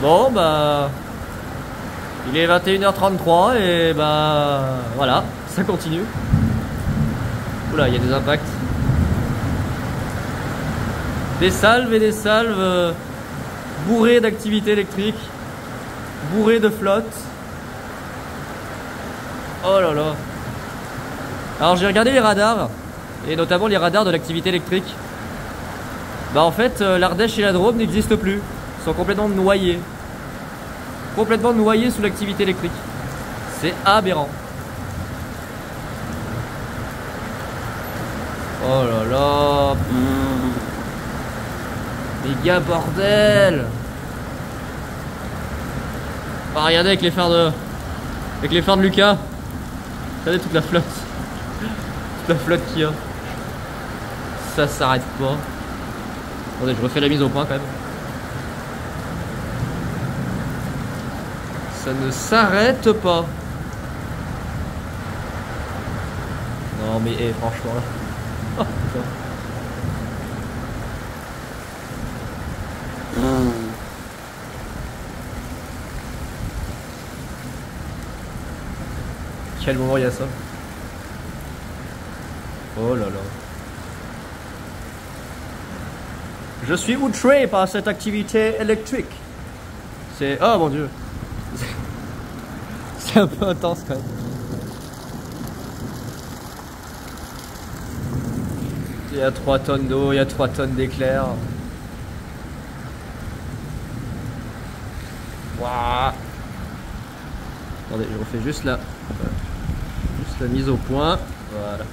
Bon bah... Il est 21h33 et bah... Voilà, ça continue. Oula, il y a des impacts. Des salves et des salves bourrées d'activité électrique, bourrées de flotte. Oh là là. Alors j'ai regardé les radars, et notamment les radars de l'activité électrique. Bah en fait, l'Ardèche et la Drôme n'existent plus. Ils sont complètement noyés. Complètement noyés sous l'activité électrique. C'est aberrant. Oh là là. Méga bordel. Ah, regardez avec les phares de... Avec les phares de Lucas. Regardez toute la flotte. Toute la flotte qu'il y a. Ça s'arrête pas. Attendez, je refais la mise au point quand même. Ça ne s'arrête pas. Non mais franchement là. Oh, putain. Quel moment il y a ça? Oh là là. Je suis outré par cette activité électrique. C'est... Oh mon dieu. C'est un peu intense quand même. Il y a 3 tonnes d'eau, il y a 3 tonnes d'éclairs. Waouh. Attendez, je refais juste la mise au point. Voilà.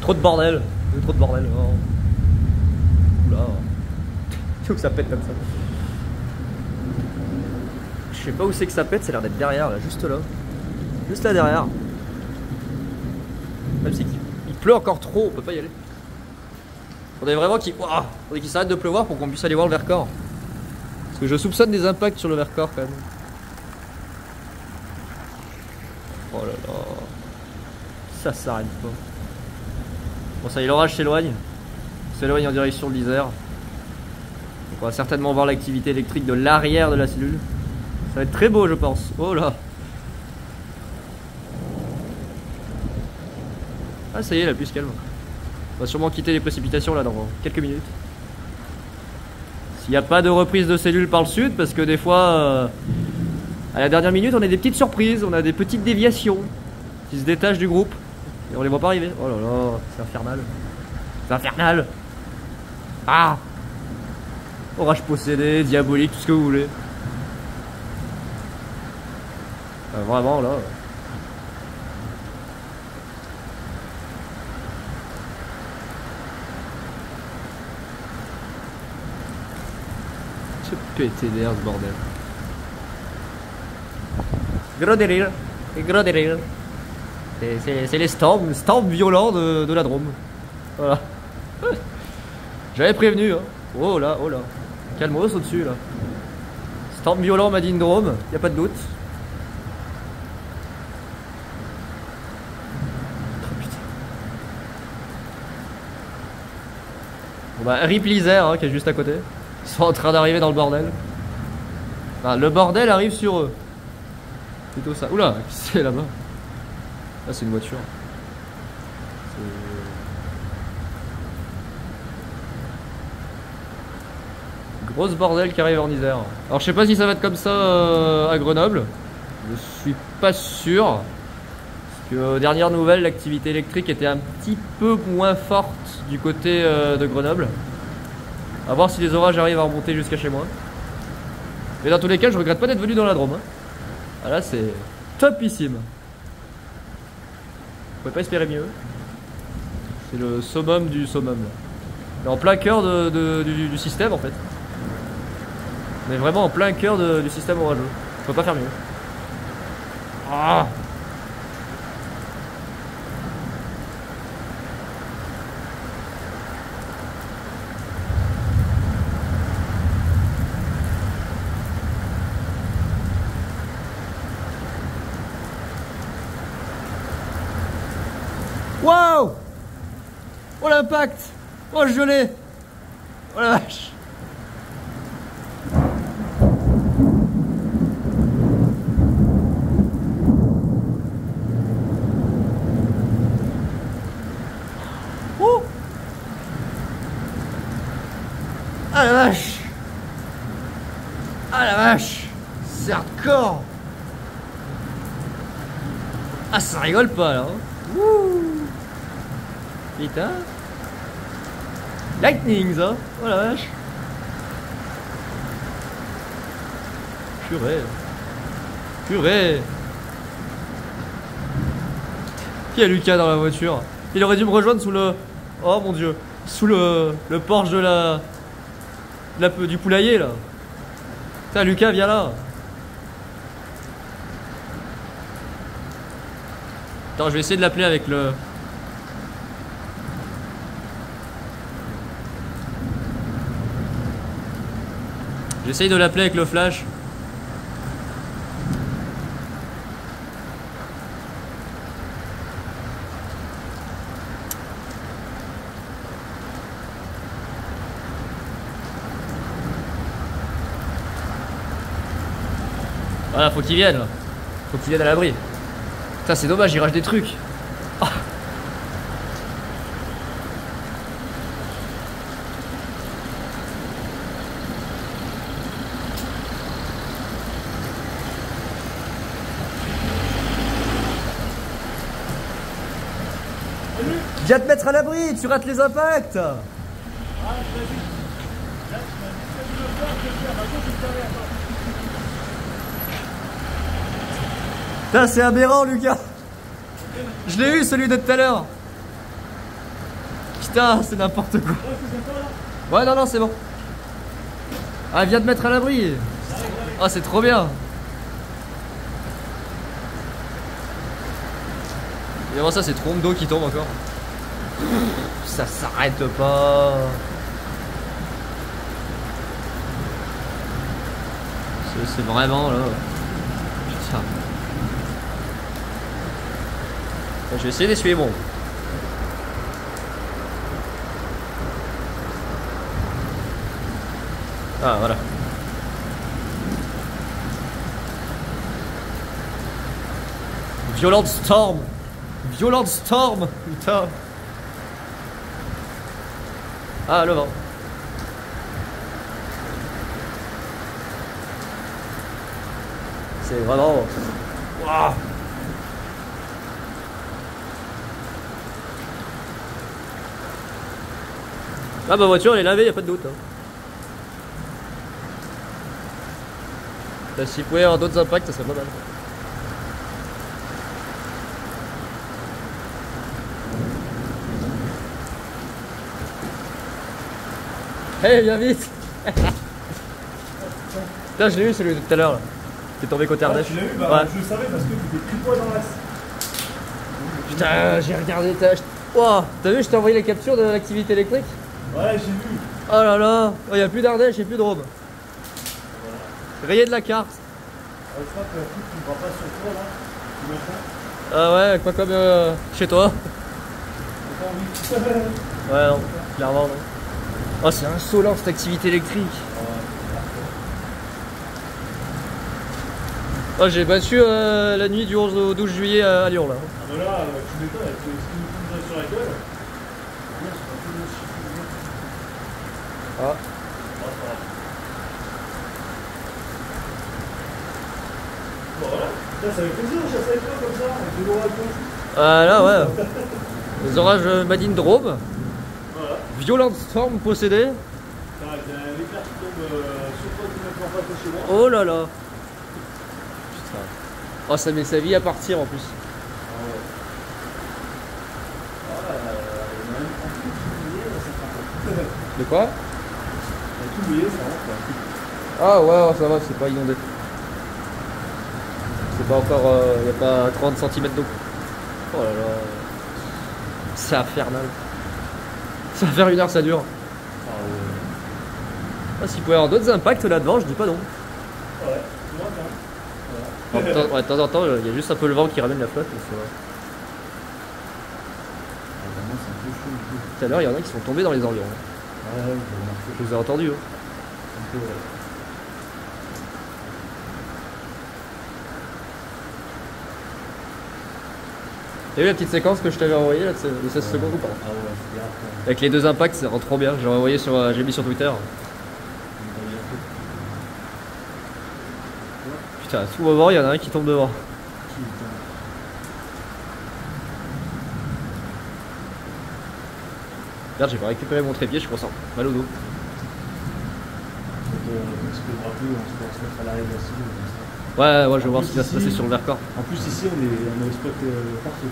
Trop de bordel. Trop de bordel. Oh. Oula. Il faut que ça pète comme ça. Je sais pas où c'est que ça pète, ça a l'air d'être derrière, là, juste là. Juste là derrière. Même si il pleut encore trop, on peut pas y aller. Faudrait vraiment qu'il s'arrête de pleuvoir pour qu'on puisse aller voir le Vercors. Parce que je soupçonne des impacts sur le Vercors quand même. Oh là là. Ça s'arrête pas. Bon ça y est, l'orage s'éloigne. S'éloigne en direction de l'Isère. On va certainement voir l'activité électrique de l'arrière de la cellule. Ça va être très beau je pense. Oh là. Ah ça y est, la pluie se calme. On va sûrement quitter les précipitations là dans quelques minutes. S'il n'y a pas de reprise de cellules par le sud, parce que des fois, à la dernière minute, on a des petites surprises, on a des petites déviations qui se détachent du groupe et on les voit pas arriver. Oh là là, c'est infernal. C'est infernal. Ah! Orage possédé, diabolique, tout ce que vous voulez. Vraiment là. Pété d'air ce bordel. Gros délire. Gros délire. C'est les storms violents de la Drôme. Voilà. J'avais prévenu. Hein. Oh là, oh là. Calmos au-dessus là. Storm violent m'a dit une Drôme, y a pas de doute. Oh, putain. Bon bah rip l'Isère hein, qui est juste à côté. Ils sont en train d'arriver dans le bordel. Enfin, le bordel arrive sur eux. Plutôt ça. Oula, c'est là-bas. Là, c'est une voiture. Grosse bordel qui arrive en Isère. Alors, je sais pas si ça va être comme ça à Grenoble. Je suis pas sûr. Parce que aux dernières nouvelles, l'activité électrique était un petit peu moins forte du côté de Grenoble. A voir si les orages arrivent à remonter jusqu'à chez moi. Mais dans tous les cas, je regrette pas d'être venu dans la Drôme. Hein. Ah là, c'est topissime. Vous pouvez pas espérer mieux. C'est le summum du summum. Là. En plein cœur du système en fait. On est vraiment en plein cœur du système orageux. On peut pas faire mieux. Ah! Waouh! Oh l'impact! Oh je l'ai! Oh la vache. Oh. Ah la vache. Ah la vache. C'est hardcore. Ah ça rigole pas là. Wouh. Putain. Lightning ça. Oh la vache. Purée. Purée. Qui a Lucas dans la voiture? Il aurait dû me rejoindre sous le... Oh mon dieu. Sous le porche de du poulailler là. Putain Lucas viens là. Attends je vais essayer de l'appeler avec le... J'essaye de l'appeler avec le flash. Voilà, faut qu'il vienne là. Faut qu'il vienne à l'abri. Putain, c'est dommage, il rage des trucs. Ah. Viens te mettre à l'abri, tu rates les impacts. Putain, c'est aberrant, Lucas. Je l'ai eu, celui de tout à l'heure. Putain, c'est n'importe quoi. Ouais, non, non, c'est bon. Ah, viens te mettre à l'abri. Ah, c'est trop bien. Et avant ça, c'est trop d'eau qui tombe encore. Ça s'arrête pas. C'est vraiment là. Putain. Je vais essayer d'essuyer bon. Ah voilà. Violent storm. Violent storm. Putain. Ah le vent. C'est vraiment... Wow. Ah ma voiture elle est lavée, y'a pas de doute. Hein. Là, s'il pouvait y avoir d'autres impacts, ça serait pas mal. Hey, viens vite. Putain, je l'ai eu celui de tout à l'heure là. Qui est tombé côté Ardèche. Tu l'as eu, bah, ouais. Je le savais parce que tu étais plus poids dans l'axe. Putain, j'ai regardé ta... Wow, t'as vu, je t'ai envoyé les captures de l'activité électrique. Ouais, j'ai vu. Oh là là, il n'y a plus d'Ardèche, il n'y a plus de Drôme. Voilà. Rayé de la carte. Je crois que la coupe ne va pas sur toi là. Ah ouais, quoi comme chez toi. Ouais, non, clairement non. Oh, c'est insolent cette activité électrique. Oh, j'ai battu la nuit du 11 au 12 juillet à Lyon là. Ah bah là, tu m'étonnes avec ce qui nous tombe sur la gueule. Ah. Bon voilà, ça fait plaisir de chasser avec toi comme ça, avec de l'orage. Ah là ouais. Les orages Madine Drôme. Voilà. Violent storm possédé. T'as l'éclair qui tombe sur toi qui ne pas chez moi. Oh là là. Putain. Oh ça met sa vie à partir en plus. Ah ouais. Voilà, on a même un peu tout mouillé, ça fait. De quoi? On a tout mouillé, ça rentre. Ah ouais, ça va, c'est pas inondé. C'est pas encore, il n'y a pas 30 cm d'eau. Oh là là. C'est infernal. Ça va faire 1 heure, ça dure. Ah ouais. Ah, s'il pouvait y avoir d'autres impacts là-devant, je dis pas non. Ouais, moi quand même. Ouais, de temps en temps, il y a juste un peu le vent qui ramène la flotte. Mais c'est vrai. Ah, vraiment, c'est un peu chaud. Tout à l'heure, il y en a qui sont tombés dans les environs. Ouais, j'ai remarqué. Je vous ai entendu. Hein. Un peu, ouais. T'as vu la petite séquence que je t'avais envoyée là, de 16 secondes ou pas? Ah ouais, c'est bien. Avec les deux impacts, ça rend trop bien. J'ai envoyé sur, j'ai mis sur Twitter. Putain, à tout moment, il y en a un qui tombe devant. Regarde, j'ai pas récupéré mon trépied, je suis content. Mal au dos. On se fait rappeler, on se mettre à l'arrêt de la cible. Ouais, je vais voir ce qui va se passer sur le Vercors. En plus, ici, on est au spot partout.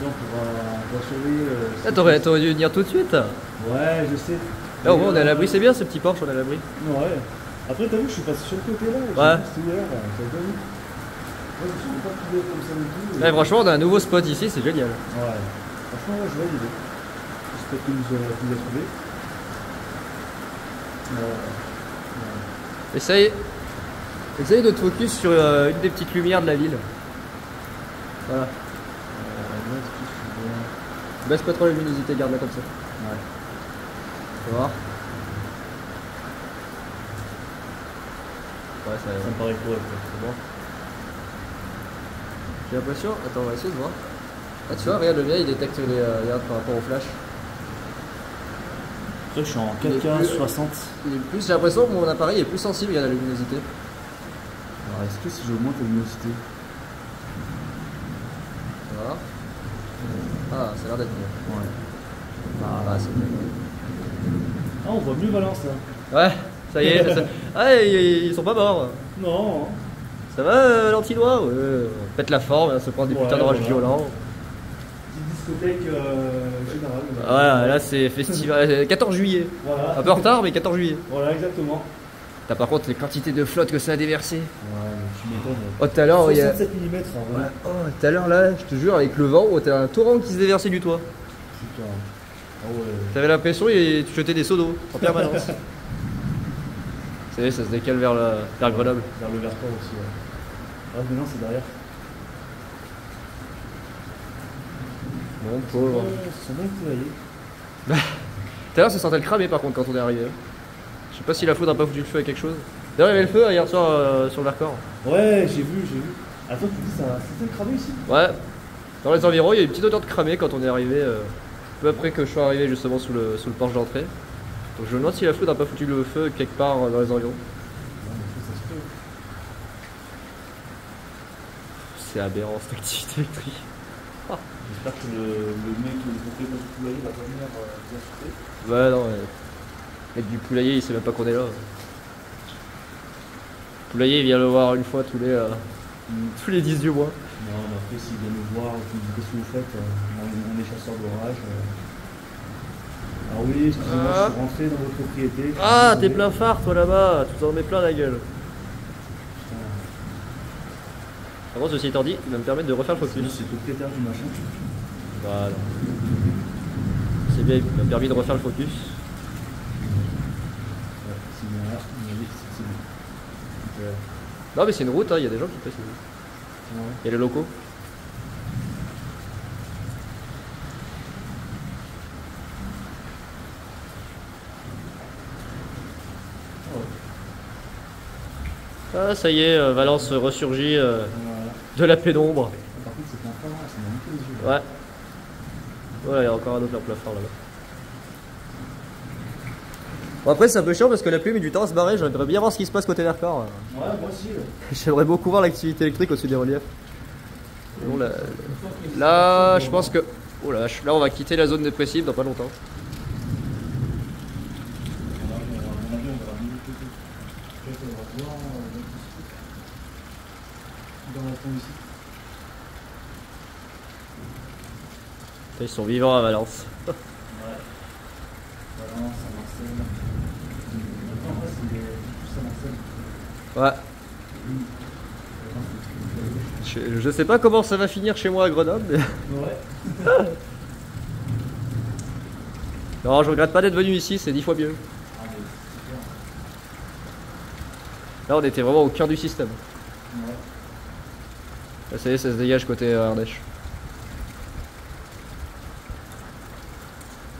Là, on pourra surveiller. Ah, t'aurais dû venir tout de suite. Ouais, je sais. Là, au moins, on est à l'abri, c'est bien ce petit Porsche, on est à l'abri. Ouais. Après, t'as vu, je suis passé sur le côté là. Ouais. C'était hier, t'as bien vu. Ouais, je suis pas tout comme ça du tout. Ouais, franchement, on a un nouveau spot ici, c'est génial. Ouais. Franchement, ouais, je vois l'idée. Le spot que nous a trouvé. Essaye de te focus sur une des petites lumières de la ville. Voilà. Baisse pas trop la luminosité, garde-la comme ça. Ouais. Tu vas voir. Ouais, Ça me paraît correct, c'est bon. J'ai l'impression. Attends, on va essayer de voir. Ah, tu vois, regarde, le mien il détecte les. Regarde par rapport au flash. Là, je suis en 4K 60. J'ai l'impression que mon appareil est plus sensible à la luminosité. Alors, est-ce que si j'augmente la luminosité? Tu vois. Ah, ça a l'air d'être mieux. Ouais. Ah, c'est bien. Ah, on voit mieux Valence là. Ouais, ça y est. Ah, ils sont pas morts. Non. Ça va, l'antinois? Ouais, on pète la forme, on se prend des putains d'orages violents. Petite discothèque générale. Ouais, là c'est festival. 14 juillet. Voilà. Un peu en retard, mais 14 juillet. Voilà, exactement. T'as par contre les quantités de flotte que ça a déversé. Ouais, tu m'étonnes. Oh, tout à l'heure, il y a. 67 mm. Hein, Ouais. Oh, tout à l'heure là, je te jure, avec le vent, t'as un torrent qui se déversait du toit. Putain. Ah ouais. T'avais l'impression et tu jetais des seaux d'eau en permanence. Ça se décale vers Grenoble. Vers le Vercors aussi, ouais. Ah, mais non, c'est derrière. Bon, pauvre. C'est bien poulailler. Tout à l'heure, ça sentait le cramer par contre quand on est arrivé. Je sais pas si la foudre a pas foutu le feu à quelque chose. D'ailleurs, il y avait le feu hier soir sur le Vercors. Ouais, j'ai vu. Attends, tu dis ça c'était cramé ici? Ouais. Dans les environs, il y a eu une petite odeur de cramé quand on est arrivé. Peu après que je sois arrivé justement sous le porche d'entrée. Donc je me demande si la foudre a pas foutu le feu quelque part dans les environs. C'est aberrant cette activité électrique. J'espère que le mec qui est propriétaire du poulailler va pas venir nous insulter. Ouais, non, ouais. Le mec du poulailler, il sait même pas qu'on est là. Le poulailler, il vient le voir une fois tous les 10 du mois. Non, mais après, s'il vient nous voir, il nous dit qu'est-ce que vous faites, on est chasseurs d'orage. Ah oui, excusez-moi, je suis rentré dans votre propriété. Ah, t'es plein phare toi là-bas, tu t'en mets plein la gueule. Par contre, ceci étant dit, il va me permettre de refaire le focus. C'est le propriétaire du machin. Voilà. C'est bien, il m'a permis de refaire le focus. Ouais, c'est bien là, on a dit que c'est bon. Non mais c'est une route, il y a des gens qui passent. Ouais. Il y a les locaux. Ah ça y est, Valence ressurgit Voilà. de la pénombre. Par contre, c'est plein phare, ça m'a monté les yeux. Ouais. Voilà, il y a encore un autre plafond là-bas. Bon après c'est un peu chiant parce que la pluie met du temps à se barrer, j'aimerais bien voir ce qui se passe côté Vercors. Ouais, moi aussi. J'aimerais beaucoup voir l'activité électrique au-dessus des reliefs. Bon, là, je pense que... Oh là, là on va quitter la zone dépressive dans pas longtemps. Ils sont vivants à Valence. Ouais. Valence, Saint-Marcel. Maintenant, après, c'est plus Saint-Marcel. Ouais. Je sais pas comment ça va finir chez moi à Grenoble. Mais... Ouais. Non, je regrette pas d'être venu ici, c'est 10 fois mieux. Ah, mais c'est super. Là, on était vraiment au cœur du système. Ouais. Là, ça y est, ça se dégage côté Ardèche.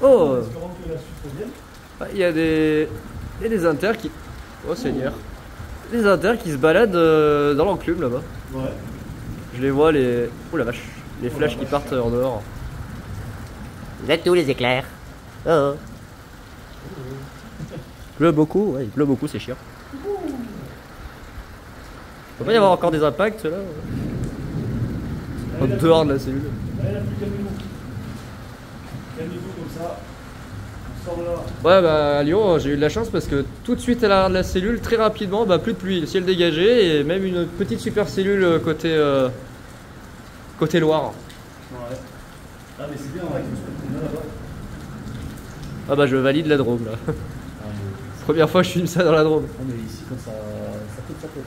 Oh! Espérons que la suite revienne. Ah, il y a des inters qui... Oh seigneur. Des inters qui se baladent dans l'enclume là-bas. Ouais. Je les vois les... Oh la vache. Les flashs qui partent en dehors. Vous êtes tous les éclairs. Oh. Il pleut beaucoup, ouais, il pleut beaucoup, c'est chiant. Il peut pas y avoir encore des impacts là en dehors de la cellule. Allez, la pluie, calmez-vous. Calmez-vous comme ça. On sort de là. Ouais, bah à Lyon, j'ai eu de la chance parce que tout de suite à l'arrière de la cellule, très rapidement, bah plus de pluie, le ciel dégagé et même une petite super cellule côté Loire. Ouais. Ah, mais c'est bien, avec le spot qu'on a là-bas. Ah bah je valide la Drôme là. Ah, Première fois que je filme ça dans la Drôme. mais ici, quand ça pète, ça pète.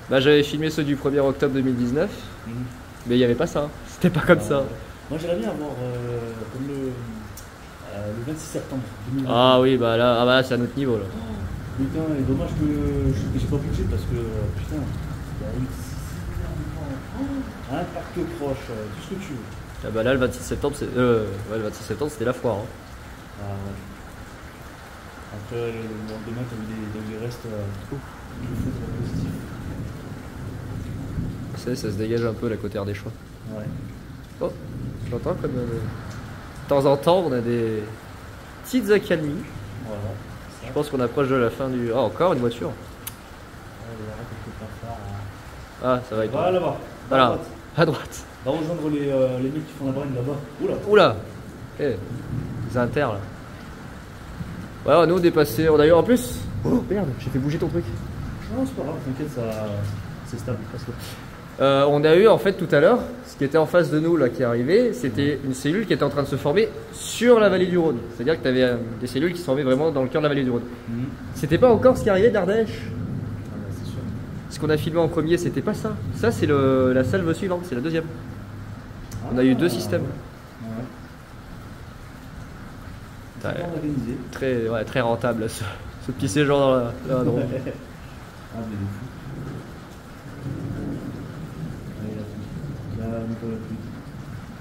Bah j'avais filmé ceux du 1er octobre 2019, mais il n'y avait pas ça. C'était pas comme ça. Moi, j'aimerais bien avoir comme le 26 septembre 2020. Ah oui, bah là, c'est à notre niveau là. Putain, et dommage que j'ai pas budget parce que putain, il y a eu un parc proche, tout ce que tu veux. Ah bah là le 26 septembre, c'est le 26 septembre c'était la foire. Hein. Ah ouais. Après, le lendemain, t'as eu des restes de foudre positif. Vous savez, ça se dégage un peu la côté des choix. Ouais. Oh, j'entends comme de temps en temps on a des petites accalmies. Voilà. Je pense qu'on approche de la fin du... Oh, encore une voiture. Ah, ça va être... Va là-bas. Voilà, à droite. Va rejoindre les mecs qui font la brine là-bas. Oula. Oula. Eh, les inters là. Ouais, nous on est passé... On a eu en plus... Oh merde, j'ai fait bouger ton truc. Non, c'est pas grave, t'inquiète, c'est stable. Presque. On a eu en fait tout à l'heure, ce qui était en face de nous là qui est arrivé, c'était une cellule qui était en train de se former sur la vallée du Rhône. C'est-à-dire que tu avais des cellules qui se formaient vraiment dans le cœur de la vallée du Rhône. C'était pas encore ce qui arrivait d'Ardèche. Ah bah, c'est sûr. Ce qu'on a filmé en premier, c'était pas ça. Ça, c'est la salve suivante, c'est la deuxième. On a eu deux systèmes. Ouais. Ouais, C'est bien organisé. très rentable ce petit séjour dans la Drôme. Ah, mais de fou. Là, on est pas la pluie.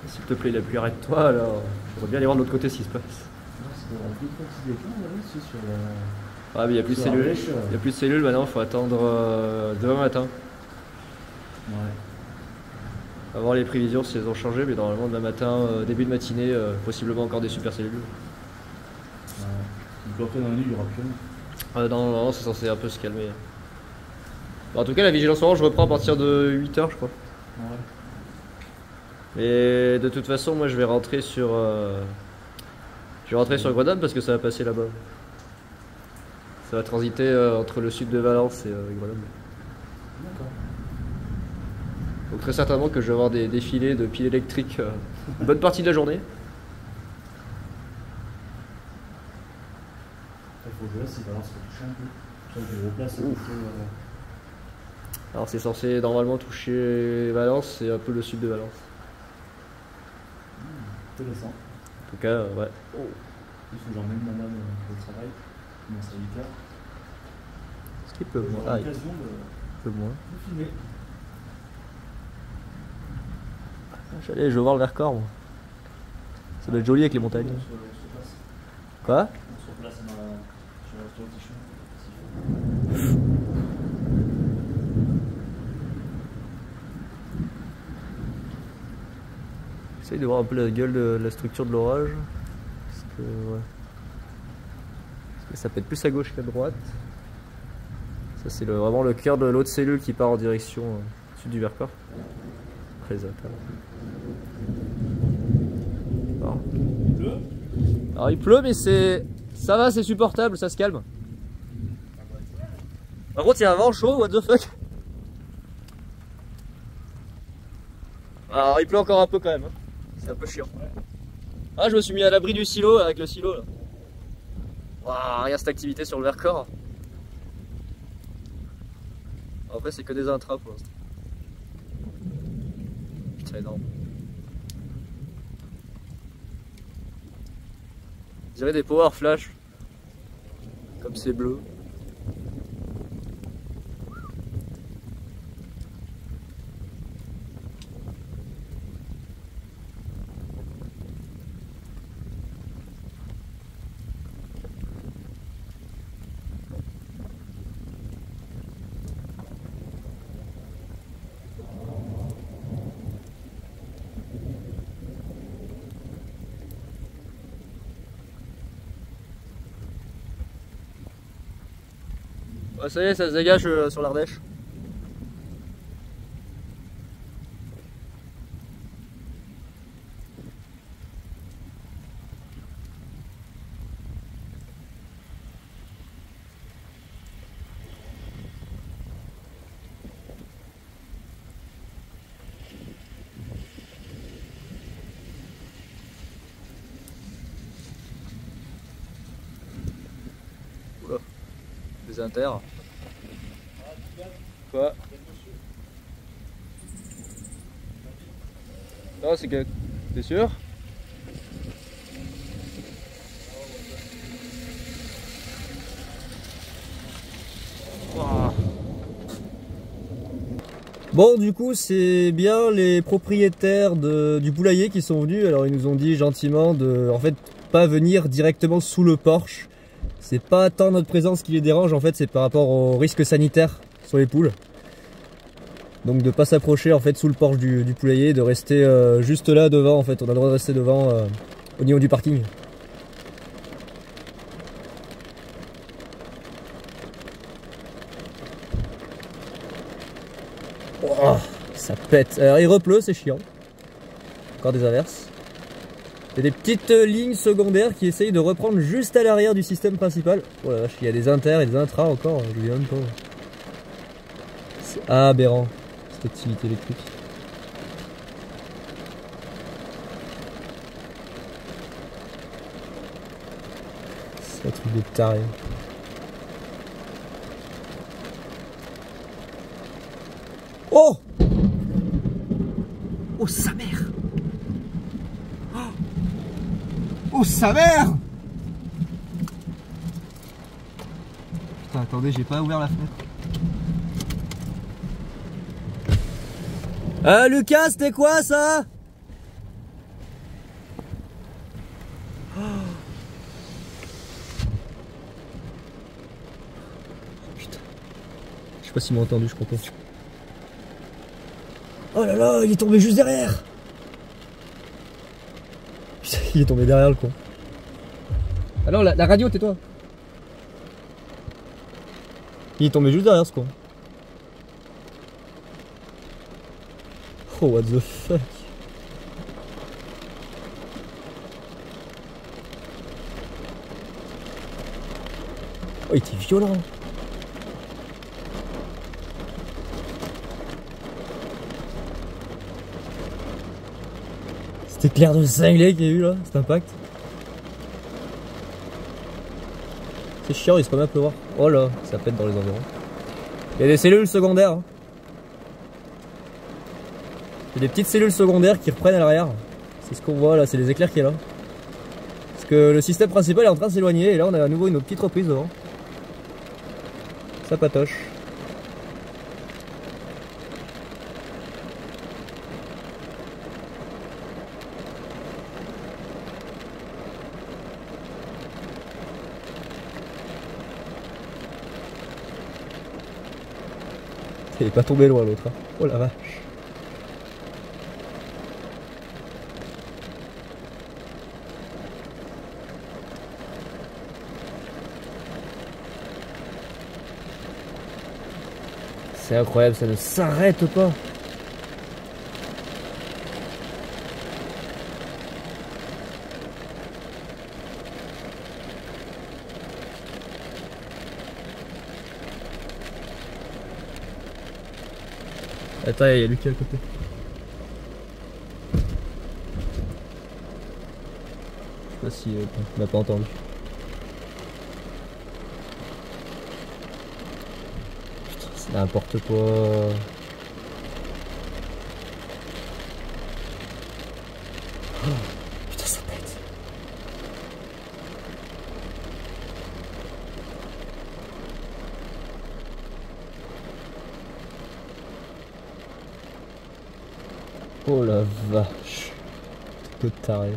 S'il te plaît, la pluie, arrête-toi alors. J'aimerais bien aller voir de l'autre côté ce qui se passe. Non, c'est pas la pluie, quoi, c'est des plans, là, c'est sur la... Ah, mais il n'y a plus de Sur cellules. Ardèche. Il n'y a plus de cellules maintenant, il faut attendre demain matin. Ouais. On va voir les prévisions si elles ont changé, mais normalement demain matin, début de matinée, possiblement encore des super cellules. Ouais. Donc après, dans la nuit, il n'y aura plus rien. Non, c'est censé un peu se calmer. Bon, en tout cas, la vigilance orange reprend à partir de 8h, je crois. Ouais. Et de toute façon, moi je vais rentrer sur Grenoble parce que ça va passer là-bas. Ça va transiter entre le sud de Valence et Grenoble. D'accord. Donc très certainement que je vais avoir des défilés de piles électriques une bonne partie de la journée. Il faut jouer là, si Valence va toucher un peu. Ça va être gros place, c'est plutôt... Alors c'est censé normalement toucher Valence et un peu le sud de Valence. Intéressant. En tout cas, ouais. Il faut que j'emmène madame au travail, mon serviteur. Est-ce qu'il peut moins? J'aurai Ah, il l'occasion de peut moins. filmer. J'allais, je veux voir le Vercors, moi. Ça doit être joli avec les montagnes. On se place. Quoi? On se replace sur le restaurant. J'essaye de voir un peu la gueule de la structure de l'orage. Parce que, ouais. Parce que ça peut être plus à gauche qu'à droite. Ça, c'est vraiment le cœur de l'autre cellule qui part en direction sud du Vercors. Très intéressant. Alors il pleut, mais ça va, c'est supportable, ça se calme. Par contre, il y a un vent chaud, what the fuck. Alors il pleut encore un peu quand même, hein. C'est un peu chiant. Ah, je me suis mis à l'abri du silo avec le silo là. Waouh, rien cette activité sur le Vercors. Après, c'est que des intras pour l'instant. Putain, énorme. Je dirais des power flash. Comme c'est bleu. Ah, ça y est, ça se dégage sur l'Ardèche. Oula, des inters. Quoi? Non, c'est que... T'es sûr? Bon, du coup, c'est bien les propriétaires du poulailler qui sont venus. Alors, ils nous ont dit gentiment de, en fait, pas venir directement sous le porche. C'est pas tant notre présence qui les dérange, en fait, c'est par rapport au risque sanitaire sur les poules. Donc, de pas s'approcher, en fait, sous le porche du poulailler, de rester juste là devant, en fait. On a le droit de rester devant au niveau du parking. Oh, ça pète. Alors, il repleut, c'est chiant. Encore des averses. Il y a des petites lignes secondaires qui essayent de reprendre juste à l'arrière du système principal. Oh la vache, il y a des inters et des intras encore, je ne même pas. C'est aberrant, cette activité électrique. C'est un truc de taré. Oh! Oh sa mère! Oh sa mère! Putain, attendez, j'ai pas ouvert la fenêtre. Lucas, c'était quoi ça? Oh. Putain. Je sais pas s'il m'a entendu, je crois pas. Oh là là, il est tombé juste derrière! Putain, il est tombé derrière le con. Ah non, la radio, tais-toi. Il est tombé juste derrière ce con. Oh, what the fuck. Oh, il était violent. C'était clair de cinglé qu'il y a eu là, cet impact. C'est chiant, il se remet à pleuvoir. Oh là, ça pète dans les environs. Il y a des cellules secondaires. Hein. Il y a des petites cellules secondaires qui reprennent à l'arrière. C'est ce qu'on voit là, c'est les éclairs qui est là. Parce que le système principal est en train de s'éloigner et là on a à nouveau une petite reprise devant. Ça patoche. Il est pas tombé loin l'autre. Hein. Oh la vache. C'est incroyable, ça ne s'arrête pas. Attends, il y a lui qui est à côté. Je sais pas si on n'a pas entendu. Putain, c'est n'importe quoi. Oh, putain, ça pète. Oh la vache, tout taré.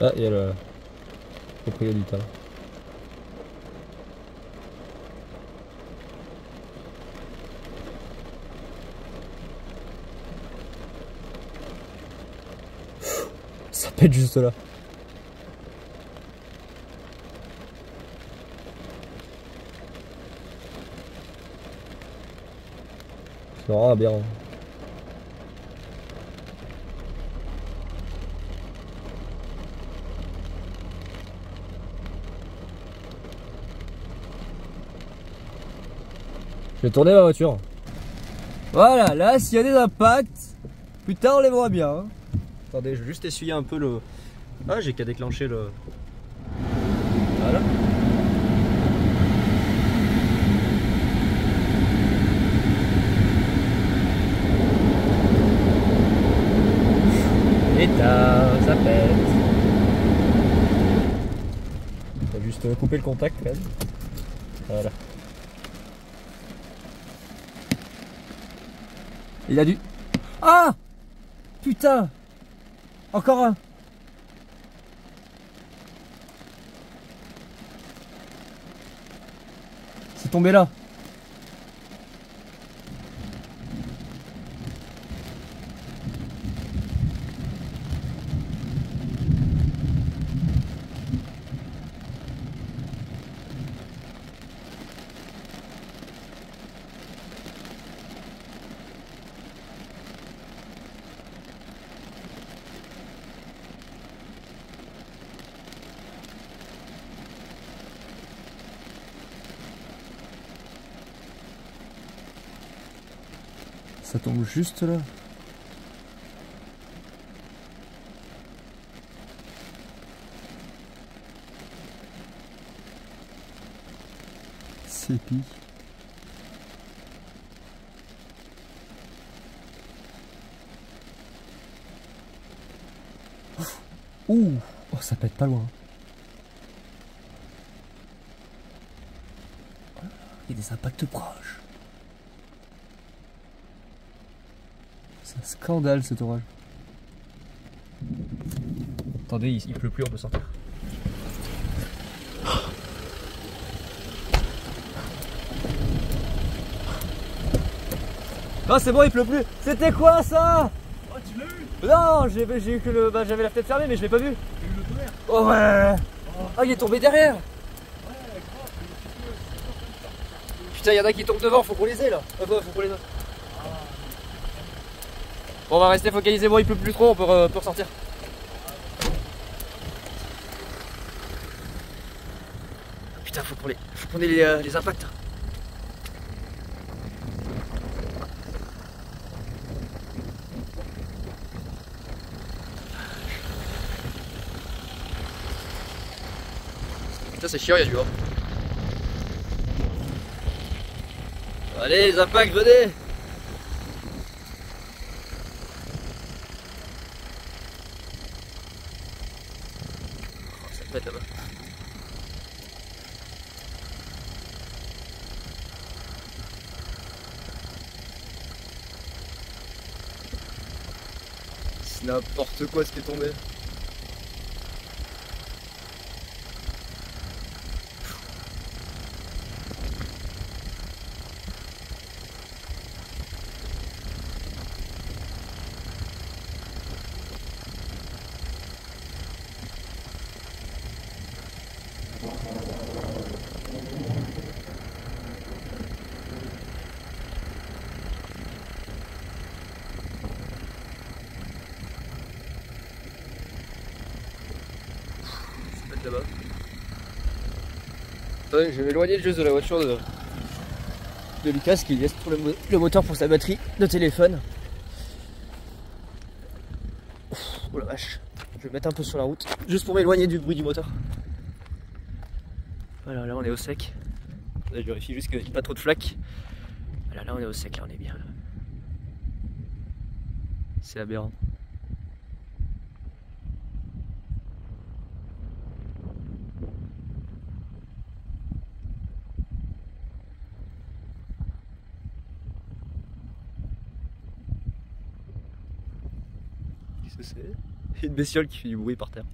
Ah, il y a le propriétaire du tas. Ça pète juste là. C'est vraiment aberrant. Je vais tourner ma voiture. Voilà, là, s'il y a des impacts, putain, on les voit bien. Hein. Attendez, je vais juste essuyer un peu le... Ah, j'ai qu'à déclencher le... Voilà. Éteint, ça pète. On va juste couper le contact quand même. Voilà. Il a dû... Ah! Putain! Encore un! C'est tombé là. Ça tombe juste là. C'est pis. Ouh, oh, ça pète pas loin. Il y a des impacts proches. C'est un scandale cet orage. Attendez, il pleut plus, on peut sortir. Non, c'est bon, il pleut plus. C'était quoi ça? Oh, tu l'as eu? Non, j'ai eu que le. Bah, j'avais la fenêtre fermée, mais je l'ai pas vu. T'as eu le tonnerre? Oh ouais. Oh, il est tombé derrière. Ouais, grave, Putain, y'en a qui tombent devant, faut qu'on les ait là. Faut qu'on les ait. Bon, on va rester focalisé, bon, il pleut plus trop, on peut ressortir. Putain, faut qu'on ait les impacts. Putain, c'est chiant, il y a du vent. Allez, les impacts, venez. Oh, ça pète là-bas. C'est n'importe quoi ce qui est tombé. Là-bas. Attendez, je vais m'éloigner juste de la voiture de Lucas qui laisse pour le moteur pour sa batterie de téléphone. Oh la vache, je vais mettre un peu sur la route juste pour m'éloigner du bruit du moteur. Voilà, là on est au sec. Là, je vérifie juste qu'il n'y a pas trop de flaques. Voilà, là on est au sec, là on est bien. C'est aberrant. C'est une bestiole qui fait du bruit par terre.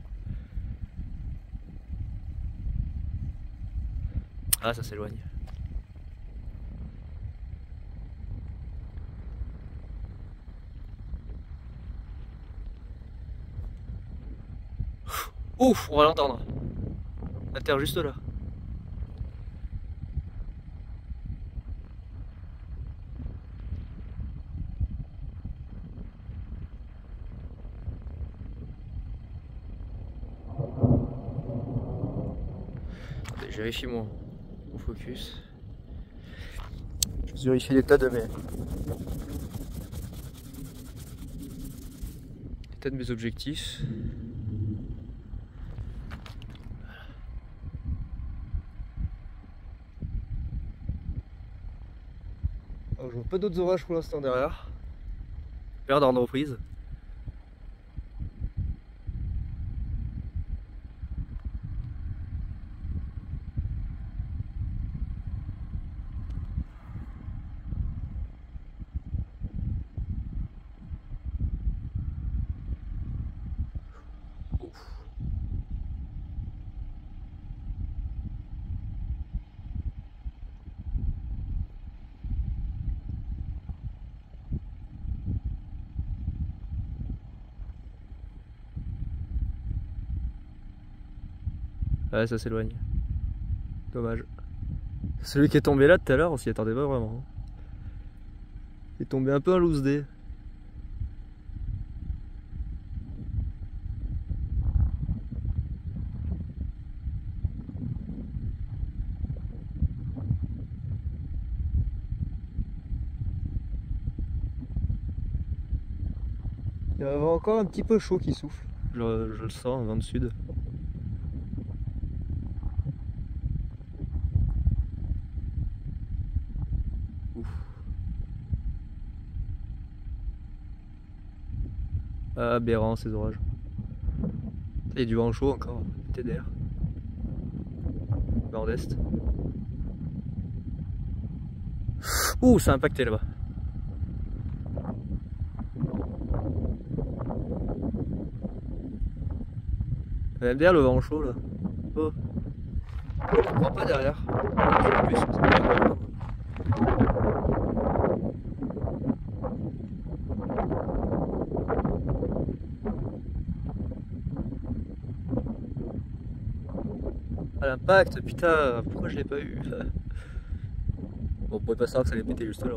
Ah, ça s'éloigne. Ouf, on va l'entendre. La terre juste là. Attendez, je vérifie mon focus. Je vérifie l'état de mes objectifs. Alors, je vois pas d'autres orages pour l'instant derrière. Perdre en reprise. Ouais, ça s'éloigne. Dommage. Celui qui est tombé là tout à l'heure, on s'y attendait pas vraiment. Il est tombé un peu en loose dé. Il y a encore un petit peu chaud qui souffle. Je le sens, un vent de sud. Ouf. Ah, aberrant ces orages. Il y a du vent chaud encore, TDR. Vent d'est. Ouh, ça a impacté là-bas. Même derrière le vent chaud là. Oh. Je comprends pas derrière. Ah, l'impact, putain, pourquoi je l'ai pas eu? Bon, on pourrait pas savoir que ça allait péter juste là.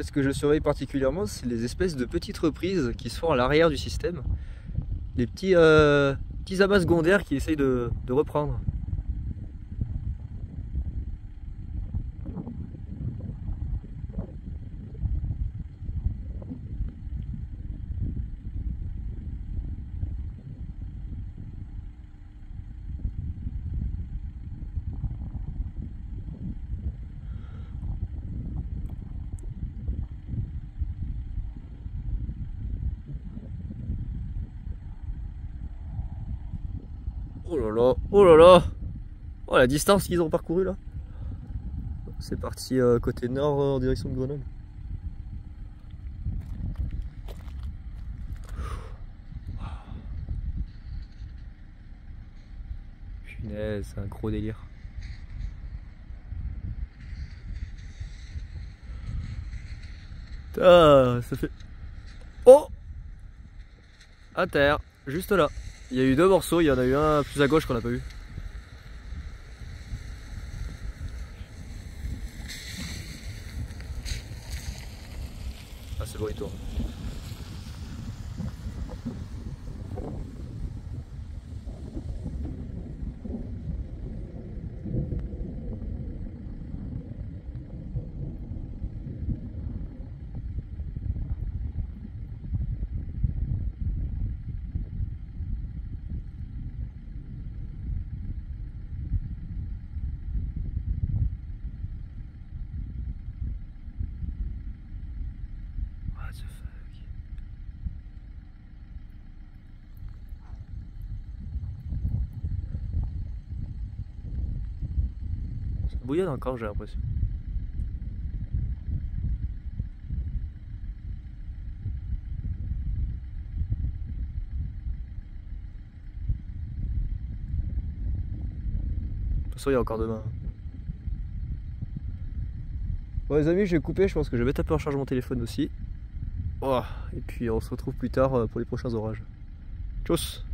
Ce que je surveille particulièrement, c'est les espèces de petites reprises qui se font à l'arrière du système. Les petits amas secondaires qui essayent de reprendre. Oh là là, oh là là. Oh la distance qu'ils ont parcouru là. C'est parti côté nord en direction de Grenoble. Punaise, c'est un gros délire. Putain, ça fait... Oh! À terre, juste là. Il y a eu deux morceaux, il y en a eu un plus à gauche qu'on n'a pas vu. Ah, c'est bon, il tourne. What the fuck? Ça bouillonne encore, j'ai l'impression. façon, il y a encore demain. Bon les amis, je vais couper, je pense que je vais mettre un peu en charge mon téléphone aussi. Oh, et puis on se retrouve plus tard pour les prochains orages. Tchuss!